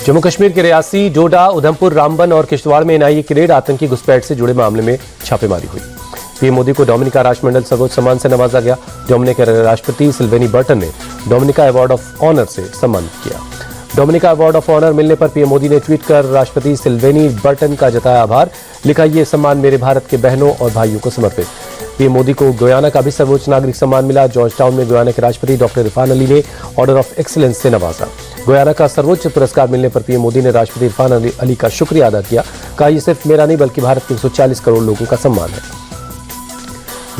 जम्मू कश्मीर के रियासी, डोडा, उधमपुर, रामबन और किश्तवाड़ में एनआईए की रेड आतंकी घुसपैठ से जुड़े मामले में छापेमारी हुई। पीएम मोदी को डोमिनिका राष्ट्रमंडल सर्वोच्च सम्मान से नवाजा गया। डोमिनिका के राष्ट्रपति सिल्वेनी बर्टन ने डोमिनिका अवार्ड ऑफ ऑनर से सम्मानित किया। डोमिनिका अवार्ड ऑफ ऑनर मिलने पर पीएम मोदी ने ट्वीट कर राष्ट्रपति सिल्वेनी बर्टन का जताया आभार। लिखा, ये सम्मान मेरे भारत के बहनों और भाइयों को समर्पित। पीएम मोदी को गुयाना का भी सर्वोच्च नागरिक सम्मान मिला। जॉर्ज टाउन में गुयाना के राष्ट्रपति डॉक्टर इरफान अली ने ऑर्डर ऑफ एक्सीलेंस से नवाजा। गुयाना का सर्वोच्च पुरस्कार मिलने पर पीएम मोदी ने राष्ट्रपति इरफान अली का शुक्रिया अदा किया। कहा, यह सिर्फ मेरा नहीं बल्कि भारत के 140 करोड़ लोगों का सम्मान है।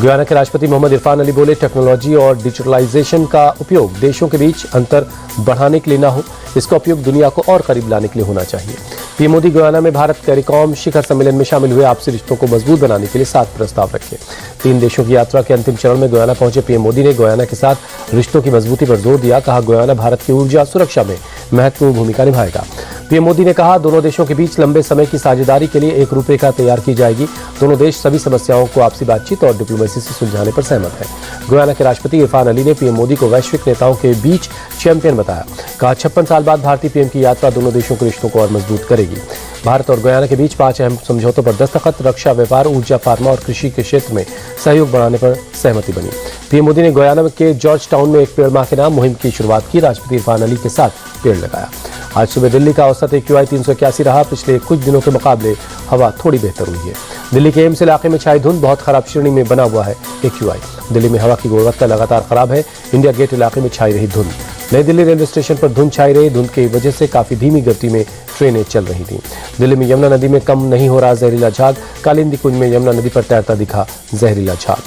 गुयाना के राष्ट्रपति मोहम्मद इरफान अली बोले, टेक्नोलॉजी और डिजिटलाइजेशन का उपयोग देशों के बीच अंतर बढ़ाने के लिए न हो, इसका उपयोग दुनिया को और करीब लाने के लिए होना चाहिए। पीएम मोदी गुयाना में भारत कैरिकॉम शिखर सम्मेलन में शामिल हुए। आपसी रिश्तों को मजबूत बनाने के लिए 7 प्रस्ताव रखे। 3 देशों की यात्रा के अंतिम चरण में गुयाना पहुंचे पीएम मोदी ने गुयाना के साथ रिश्तों की मजबूती पर जोर दिया। कहा, गुयाना भारत की ऊर्जा सुरक्षा में महत्वपूर्ण भूमिका निभाएगा। पीएम मोदी ने कहा, दोनों देशों के बीच लंबे समय की साझेदारी के लिए एक रूपरेखा तैयार की जाएगी। दोनों देश सभी समस्याओं को आपसी बातचीत और डिप्लोमेसी से सुलझाने पर सहमत हैं। गुयाना के राष्ट्रपति इरफान अली ने पीएम मोदी को वैश्विक नेताओं के बीच चैंपियन बताया। कहा, 56 साल बाद भारतीय पीएम की यात्रा दोनों देशों के रिश्तों को और मजबूत करेगी। भारत और गुयाना के बीच 5 अहम समझौतों पर दस्तखत, रक्षा, व्यापार, ऊर्जा, फार्मा और कृषि के क्षेत्र में सहयोग बढ़ाने पर सहमति बनी। पीएम मोदी ने गुयाना के जॉर्ज टाउन में एक पेड़ माह के नाम मुहिम की शुरुआत की। राष्ट्रपति इरफान अली के साथ पेड़ लगाया। आज सुबह दिल्ली का औसत AQI 381 रहा। पिछले कुछ दिनों के मुकाबले हवा थोड़ी बेहतर हुई है। दिल्ली के एम्स इलाके में छाई धुंध, बहुत खराब श्रेणी में बना हुआ है AQI। दिल्ली में हवा की गुणवत्ता लगातार खराब है। इंडिया गेट इलाके में छाई रही धुंध। नई दिल्ली रेलवे स्टेशन पर धुंध छाई रही। धुंध की वजह से काफी धीमी गति में ट्रेनें चल रही थीं। दिल्ली में यमुना नदी में कम नहीं हो रहा जहरीला झाग। कालिंदी कुंज में यमुना नदी पर तैरता दिखा जहरीला झाग।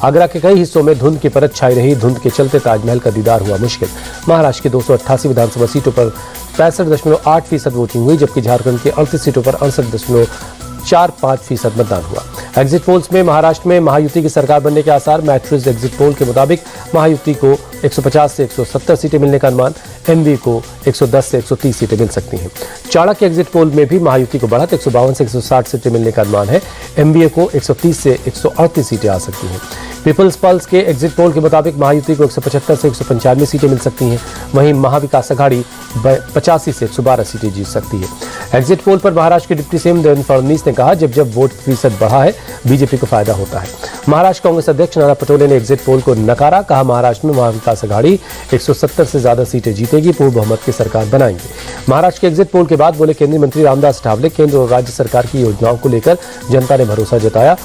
आगरा के कई हिस्सों में धुंध की परत छाई रही। धुंध के चलते ताजमहल का दीदार हुआ मुश्किल। महाराष्ट्र की 288 विधानसभा सीटों पर 65.8% वोटिंग हुई, जबकि झारखंड की 38 सीटों पर 68.45% मतदान हुआ। एग्जिट पोल्स में महाराष्ट्र में महायुति की सरकार बनने के आसार। मैट्रिक्स एग्जिट पोल के मुताबिक महायुति को 150 से 170 सीटें मिलने का अनुमान। एनडीए को 110 से 130 सीटें मिल सकती हैं। चाणक्य एग्जिट पोल में भी महायुति को बढ़त 152 से 160 सीटें मिलने का अनुमान है। एमबीए को 130 से 138 सीटें आ सकती हैं। पीपल्स पल्स के एग्जिट पोल के मुताबिक महायुति को 175 से 195 सीटें मिल सकती हैं। वहीं महाविकास अघाड़ी 85 से 112 सीटें जीत सकती है। एग्जिट पोल पर महाराष्ट्र के डिप्टी सीएम देवेंद्र फडणवीस ने कहा, जब वोट प्रतिशत बढ़ा है बीजेपी को फायदा होता है। महाराष्ट्र कांग्रेस अध्यक्ष नाना पटोले ने एग्जिट पोल को नकारा। कहा, महाराष्ट्र में महाविकास अघाड़ी 170 से ज्यादा सीटें जीतेगी, पूर्ण बहुमत की सरकार बनाएंगे। महाराष्ट्र के एग्जिट पोल के बाद बोले केंद्रीय मंत्री रामदास अठावले, केंद्र और राज्य सरकार की योजनाओं को लेकर जनता ने भरोसा जताया।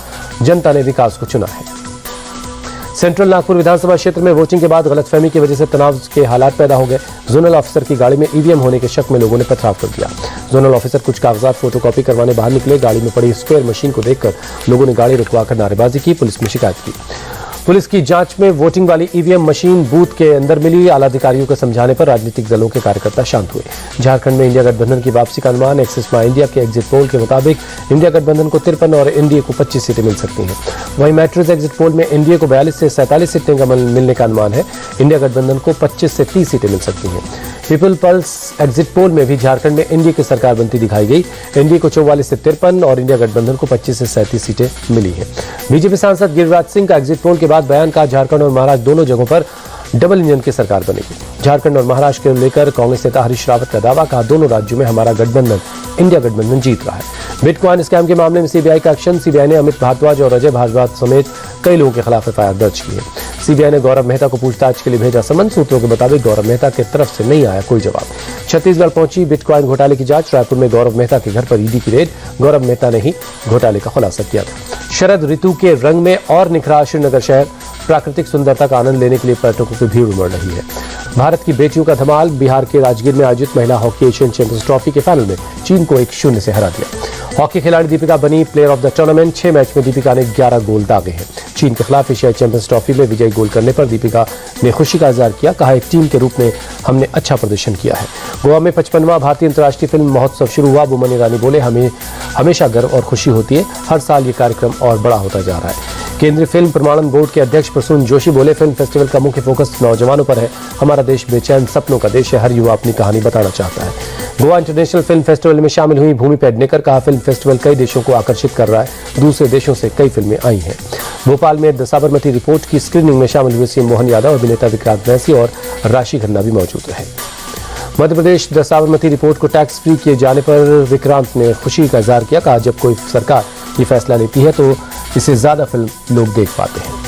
जनता ने विकास को चुना है। सेंट्रल नागपुर विधानसभा क्षेत्र में वोटिंग के बाद गलतफहमी की वजह से तनाव के हालात पैदा हो गए। जोनल ऑफिसर की गाड़ी में ईवीएम होने के शक में लोगों ने पथराव कर दिया। जोनल ऑफिसर कुछ कागजात फोटोकॉपी करवाने बाहर निकले। गाड़ी में पड़ी स्क्वायर मशीन को देखकर लोगों ने गाड़ी रुकवाकर नारेबाजी की। पुलिस में शिकायत की। पुलिस की जांच में वोटिंग वाली ईवीएम मशीन बूथ के अंदर मिली। आला अधिकारियों के समझाने पर राजनीतिक दलों के कार्यकर्ता शांत हुए। झारखंड में इंडिया गठबंधन की वापसी का अनुमान। एक्सिस माई इंडिया के एग्जिट पोल के मुताबिक इंडिया गठबंधन को 53 और एनडीए को 25 सीटें मिल सकती हैं। वहीं मैट्रिक्स एग्जिट पोल में एनडीए को 42 से 47 सीटें का मिलने का अनुमान है। इंडिया गठबंधन को 25 से 30 सीटें मिल सकती हैं। पीपल पल्स एग्जिट पोल में भी झारखंड में एनडीए की सरकार बनती दिखाई गई। एनडीए को 44 से 53 और इंडिया गठबंधन को 25 से 37 सीटें मिली हैं। बीजेपी सांसद गिरिराज सिंह का एग्जिट पोल के बाद बयान। का झारखंड और महाराष्ट्र दोनों जगहों पर डबल इंजन की सरकार बनेगी। झारखंड और महाराष्ट्र को लेकर कांग्रेस नेता हरीश रावत का दावा। कहा, दोनों राज्यों में हमारा गठबंधन इंडिया गठबंधन जीत रहा है। बिटकॉइन स्कैम के मामले में सीबीआई का एक्शन। सीबीआई ने अमित भारद्वाज और अजय भारद्वाज समेत कई लोगों के खिलाफ एफआईआर दर्ज की है। सीबीआई ने गौरव मेहता को पूछताछ के लिए भेजा समन। सूत्रों के मुताबिक गौरव मेहता की तरफ से नहीं आया कोई जवाब। छत्तीसगढ़ पहुंची बिटकॉइन घोटाले की जांच। रायपुर में गौरव मेहता के घर पर ईडी की रेड। गौरव मेहता ने ही घोटाले का खुलासा किया था। शरद ऋतु के रंग में और निखरा श्रीनगर शहर। प्राकृतिक सुंदरता का आनंद लेने के लिए पर्यटकों की भीड़ उमड़ रही है। भारत की बेटियों का धमाल। बिहार के राजगीर में आयोजित महिला हॉकी एशियन चैंपियंस ट्रॉफी के फाइनल में चीन को 1-0 से हरा दिया। हॉकी खिलाड़ी दीपिका बनी player of the tournament. 6 match में दीपिका ने 11 गोल दागे हैं। चीन के खिलाफ एशियाई चैंपियंस ट्रॉफी में विजयी गोल करने पर दीपिका ने खुशी का इजहार किया। कहा, एक टीम के रूप में हमने अच्छा प्रदर्शन किया है। गोवा में 55वां भारतीय अंतर्राष्ट्रीय फिल्म महोत्सव शुरू हुआ। बोमन ईरानी बोले, हमें हमेशा गर्व और खुशी होती है। हर साल ये कार्यक्रम और बड़ा होता जा रहा है। केंद्रीय फिल्म प्रमाणन बोर्ड के अध्यक्ष प्रसून जोशी बोले, फिल्म फेस्टिवल का मुख्य फोकस नौजवानों पर है। हमारा देश बेचैन सपनों का देश है। हर युवा अपनी कहानी बताना चाहता है। गोवा इंटरनेशनल फिल्म फेस्टिवल में शामिल हुई भूमि पेडनेकर। कहा, फिल्म फेस्टिवल कई देशों को आकर्षित कर रहा है। दूसरे देशों से कई फिल्में आई हैं। भोपाल में द साबरमती रिपोर्ट की स्क्रीनिंग में शामिल हुए सीएम मोहन यादव, अभिनेता विक्रांत मैसी और राशि खन्ना भी मौजूद रहे। मध्य प्रदेश साबरमती रिपोर्ट को टैक्स फ्री किए जाने पर विक्रांत ने खुशी का इजहार किया। कहा, जब कोई सरकार ये फैसला लेती है तो इसे ज्यादा फिल्म लोग देख पाते हैं।